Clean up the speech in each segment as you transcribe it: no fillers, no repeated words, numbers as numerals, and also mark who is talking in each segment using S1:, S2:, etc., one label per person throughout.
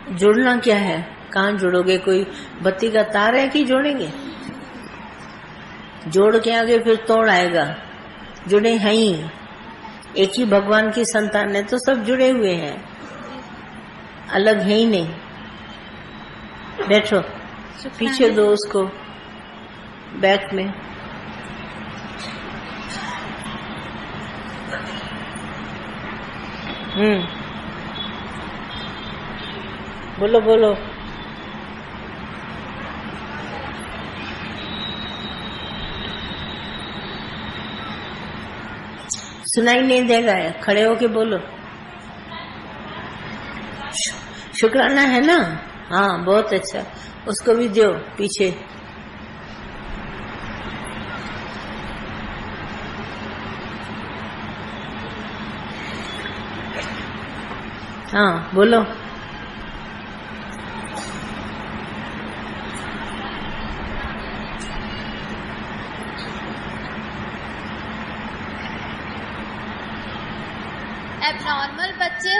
S1: जुड़ना क्या है? कहाँ जुड़ोगे? कोई बत्ती का तार है कि जोड़ेंगे? जोड़ के आगे फिर तोड़ आएगा। जुड़े हैं ही, एक ही भगवान की संतान है तो सब जुड़े हुए हैं, अलग है ही नहीं। बैठो, पीछे दो उसको बैक में। बोलो बोलो। सुनाई नहीं देगा, खड़े होके बोलो। शुक्राना है ना? हाँ, बहुत अच्छा। उसको भी दो पीछे। हाँ बोलो।
S2: एबनॉर्मल बच्चे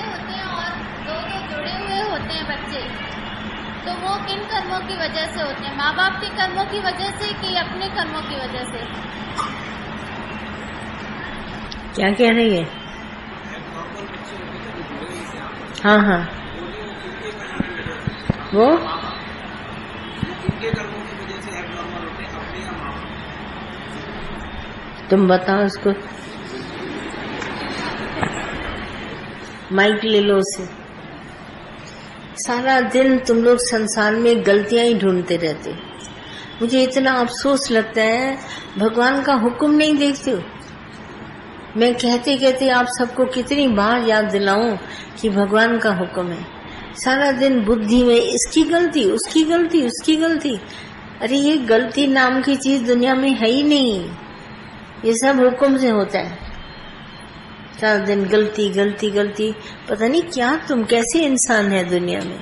S2: होते हैं और दो जुड़े हुए होते हैं बच्चे, तो वो किन कर्मों की वजह से होते हैं? माँ बाप के कर्मों की वजह से कि अपने कर्मों की वजह से?
S1: क्या कह रही है? हाँ हाँ, वो तुम बताओ उसको। माइक ले लो उसे। सारा दिन तुम लोग संसार में गलतियां ही ढूंढते रहते हो। मुझे इतना अफसोस लगता है, भगवान का हुक्म नहीं देखते हो। मैं कहते कहते आप सबको कितनी बार याद दिलाऊं कि भगवान का हुक्म है। सारा दिन बुद्धि में इसकी गलती, उसकी गलती, उसकी गलती। अरे ये गलती नाम की चीज दुनिया में है ही नहीं, ये सब हुक्म से होता है। सारा दिन गलती गलती गलती, पता नहीं क्या तुम कैसे इंसान है दुनिया में।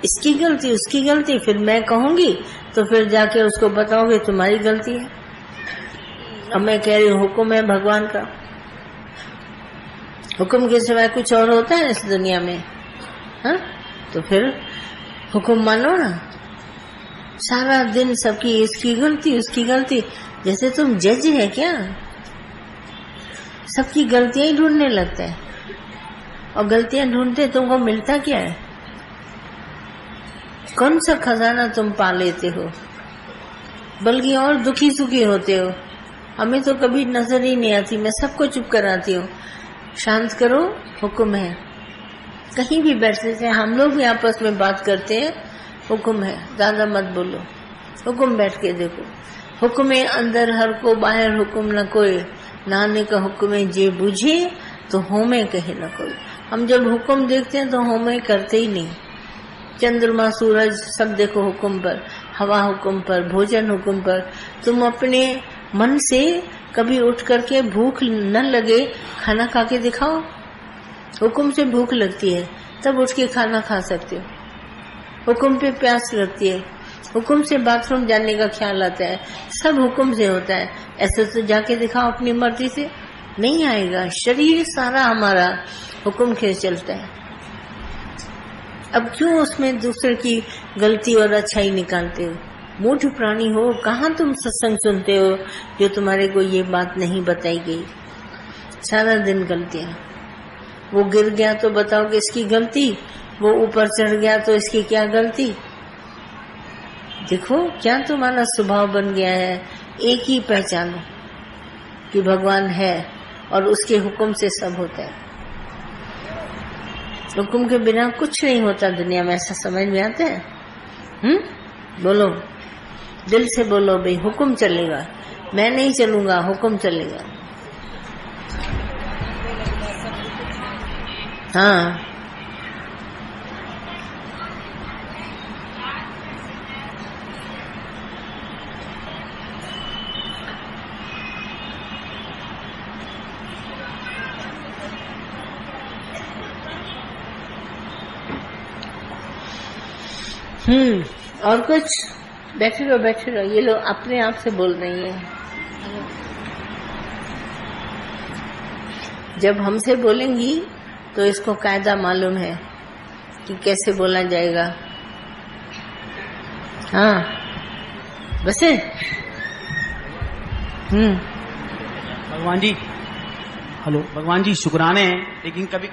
S1: इसकी गलती, उसकी गलती, फिर मैं कहूंगी तो फिर जाके उसको बताओगे तुम्हारी गलती है। अब मैं कह रही हूँ हुक्म है भगवान का। हुक्म के सिवाय कुछ और होता है इस दुनिया में? हाँ, तो फिर हुक्म मानो ना। सारा दिन सबकी इसकी गलती, उसकी गलती, जैसे तुम जज है क्या? सबकी गलतियां ही ढूंढने लगता है, और गलतियां ढूंढते तुमको मिलता क्या है? कौन सा खजाना तुम पा लेते हो? बल्कि और दुखी सुखी होते हो। हमें तो कभी नजर ही नहीं आती, मैं सबको चुप कराती हूँ। शांत करो, हुक्म है। कहीं भी बैठते थे हम लोग भी आपस में बात करते हैं, हुक्म है, ज्यादा मत बोलो। हुक्म बैठ के देखो। हुक्म है अंदर हर को, बाहर हुक्म न कोई। नाने का हुक्म है जे बुझे, तो होमे कहे न कोई। हम जब हुक्म देखते हैं तो होमे करते ही नहीं। चंद्रमा सूरज सब देखो हुक्म पर, हवा हुक्म पर, भोजन हुक्म पर। तुम अपने मन से कभी उठ करके भूख न लगे खाना खा के दिखाओ। हुक्म से भूख लगती है तब उठ के खाना खा सकते हो। हुक्म पे प्यास लगती है, हुक्म से बाथरूम जाने का ख्याल आता है, सब हुक्म से होता है। ऐसे तो जाके दिखाओ अपनी मर्जी से, नहीं आएगा। शरीर सारा हमारा हुक्म के चलता है। अब क्यों उसमें दूसरे की गलती और अच्छाई निकालते हो? मूढ़ प्राणी हो, कहाँ तुम सत्संग सुनते हो जो तुम्हारे को ये बात नहीं बताई गई? सारा दिन गलतियां। वो गिर गया तो बताओ कि इसकी गलती, वो ऊपर चढ़ गया तो इसकी क्या गलती? देखो क्या तुम्हारा स्वभाव बन गया है। एक ही पहचानो कि भगवान है और उसके हुक्म से सब होता है। हुक्म के बिना कुछ नहीं होता दुनिया में, ऐसा समझ में आता है? बोलो, दिल से बोलो भाई, हुक्म चलेगा, मैं नहीं चलूंगा, हुक्म चलेगा। हाँ, और कुछ? बैठे रहो बैठे रहो। ये लोग अपने आप से बोल रही है। जब हमसे बोलेंगी तो इसको कायदा मालूम है कि कैसे बोला जाएगा। हाँ बस है।
S3: भगवान जी, हेलो भगवान जी, शुक्राने हैं, लेकिन कभी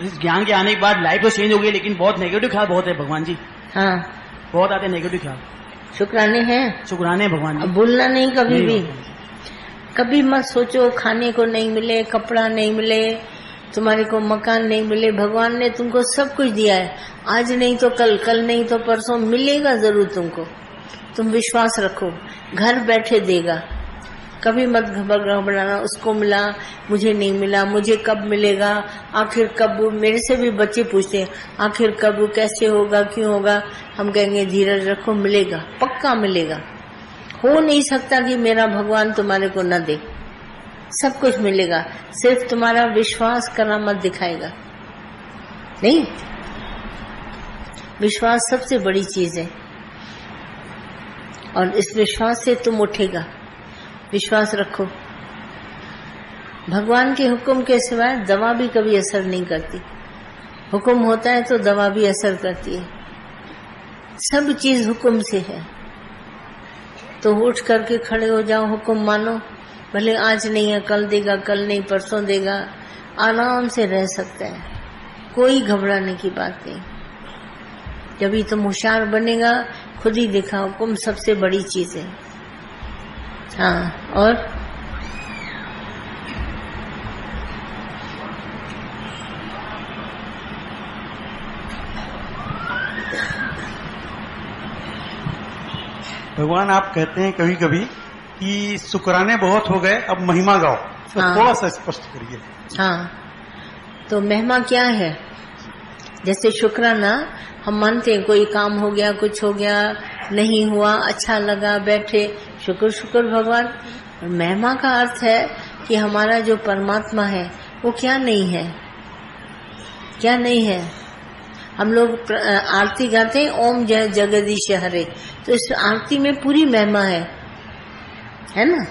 S3: इस ज्ञान के आने के बाद लाइफ तो चेंज हो गई, लेकिन बहुत नेगेटिव ख्याल बहुत है भगवान जी।
S1: हाँ
S3: बहुत आते हैं नेगेटिव ख्याल।
S1: शुक्राने हैं,
S3: शुक्राने हैं भगवान जी।
S1: अब भूलना नहीं कभी
S3: नहीं
S1: भी।
S3: भगवान जी।
S1: कभी मत सोचो खाने को नहीं मिले, कपड़ा नहीं मिले, तुम्हारे को मकान नहीं मिले। भगवान ने तुमको सब कुछ दिया है, आज नहीं तो कल, कल नहीं तो परसों मिलेगा जरूर तुमको। तुम विश्वास रखो, घर बैठे देगा। कभी मत घबराना, उसको मिला मुझे नहीं मिला, मुझे कब मिलेगा, आखिर कब। मेरे से भी बच्चे पूछते हैं आखिर कब, कैसे होगा, क्यों होगा। हम कहेंगे धीरज रखो, मिलेगा, पक्का मिलेगा। हो नहीं सकता कि मेरा भगवान तुम्हारे को न दे, सब कुछ मिलेगा, सिर्फ तुम्हारा विश्वास करामत दिखाएगा। नहीं, विश्वास सबसे बड़ी चीज है और इस विश्वास से तुम उठेगा। विश्वास रखो, भगवान के हुक्म के सिवाय दवा भी कभी असर नहीं करती। हुक्म होता है तो दवा भी असर करती है। सब चीज हुक्म से है, तो उठ करके खड़े हो जाओ, हुक्म मानो। भले आज नहीं है, कल देगा, कल नहीं परसों देगा, आराम से रह सकता है, कोई घबराने की बात नहीं। जब ही तुम होशियार बनेगा, खुद ही देखा, हुक्म सबसे बड़ी चीज है। हाँ, और
S4: भगवान आप कहते हैं कभी कभी कि शुक्राने बहुत हो गए, अब महिमा गाओ, तो
S1: हाँ।
S4: थोड़ा सा स्पष्ट करिए।
S1: हाँ, तो महिमा क्या है? जैसे शुक्राना हम मानते हैं, कोई काम हो गया, कुछ हो गया, नहीं हुआ, अच्छा लगा, बैठे, शुक्र शुक्र भगवान। और महिमा का अर्थ है कि हमारा जो परमात्मा है वो क्या नहीं है, क्या नहीं है। हम लोग आरती गाते हैं, ओम जय जगदीश हरे, तो इस आरती में पूरी महिमा है ना।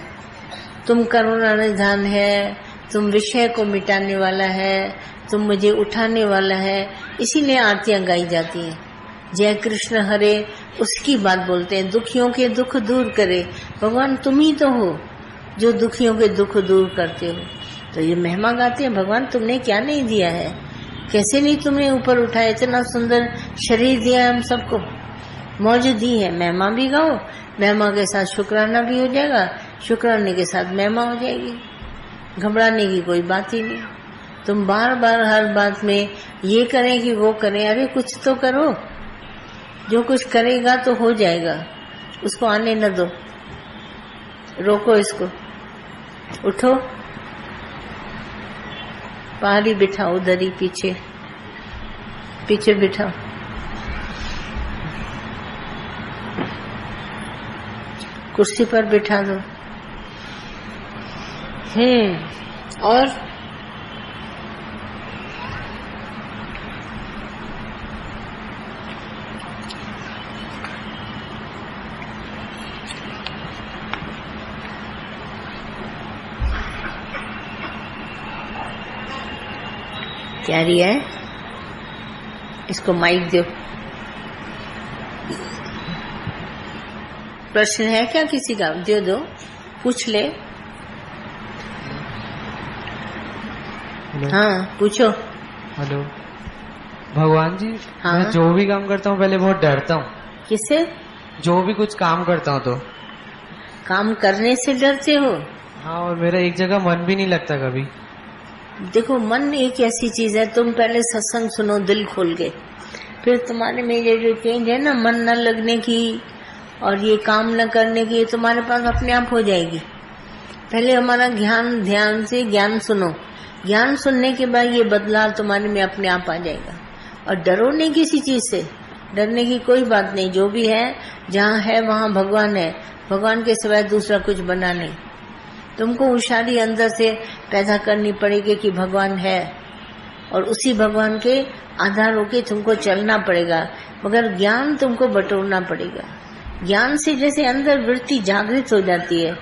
S1: तुम करुणा निधान है, तुम विषय को मिटाने वाला है, तुम मुझे उठाने वाला है, इसीलिए आरतियां गाई जाती हैं। जय कृष्ण हरे, उसकी बात बोलते हैं। दुखियों के दुख दूर करे, भगवान तुम ही तो हो जो दुखियों के दुख दूर करते हो। तो ये महिमा गाते हैं, भगवान तुमने क्या नहीं दिया है, कैसे नहीं तुमने ऊपर उठाया, इतना सुंदर शरीर दिया है हम सबको, मौज दी है। महिमा भी गाओ, महिमा के साथ शुक्राना भी हो जाएगा, शुक्राने के साथ महिमा हो जाएगी। घबराने की कोई बात ही नहीं। तुम बार बार हर बात में ये करें कि वो करें, अरे कुछ तो करो, जो कुछ करेगा तो हो जाएगा, उसको आने न दो, रोको इसको। उठो, बाहर ही बिठाओ, उधर ही पीछे पीछे बिठाओ। कुर्सी पर बिठा दो। और क्या रिया है, इसको माइक दो। प्रश्न है क्या किसी का? दे दो, पूछ ले।
S5: हेलो।
S1: हाँ पूछो।
S5: हेलो भगवान जी,
S1: हाँ?
S5: मैं जो भी काम करता हूँ पहले बहुत डरता हूँ।
S1: किससे?
S5: जो भी कुछ काम करता हूँ तो।
S1: काम करने से डरते हो?
S5: हाँ, और मेरा एक जगह मन भी नहीं लगता कभी।
S1: देखो, मन एक ऐसी चीज है, तुम पहले सत्संग सुनो दिल खोल के, फिर तुम्हारे में ये जो चेंज है ना, मन न लगने की और ये काम न करने की, ये तुम्हारे पास अपने आप हो जाएगी। पहले हमारा ध्यान से ज्ञान सुनो, ज्ञान सुनने के बाद ये बदलाव तुम्हारे में अपने आप आ जाएगा। और डरो नहीं किसी चीज से, डरने की कोई बात नहीं। जो भी है, जहाँ है वहाँ भगवान है, भगवान के सिवाय दूसरा कुछ बना नहीं। तुमको होशियारी अंदर से पैदा करनी पड़ेगी कि भगवान है, और उसी भगवान के आधार होके तुमको चलना पड़ेगा, मगर ज्ञान तुमको बटोरना पड़ेगा। ज्ञान से जैसे अंदर वृत्ति जागृत हो जाती है,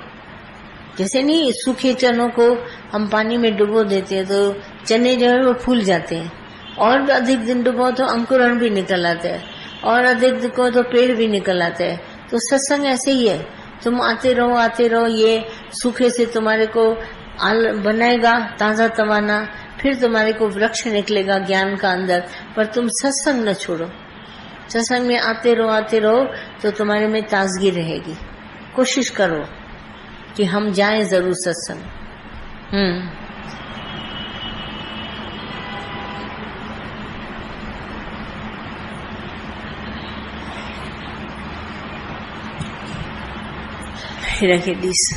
S1: जैसे नहीं सूखे चनों को हम पानी में डुबो देते हैं तो चने जो है वो फूल जाते हैं, और अधिक दिन डुबो तो अंकुरण भी निकल आते हैं, और अधिक दिन तो पेड़ भी निकल आते हैं। तो सत्संग ऐसे ही है, तुम आते रहो, ये सूखे से तुम्हारे को बनाएगा ताजा तवाना, फिर तुम्हारे को वृक्ष निकलेगा ज्ञान का अंदर। पर तुम सत्संग न छोड़ो, सत्संग में आते रहो तो तुम्हारे में ताजगी रहेगी। कोशिश करो कि हम जाएं जरूर सत्संग। हिराकेडीस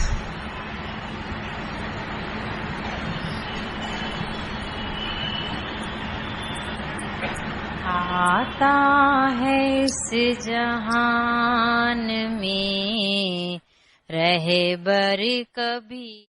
S6: आता है इस जहान में रहे बर कभी।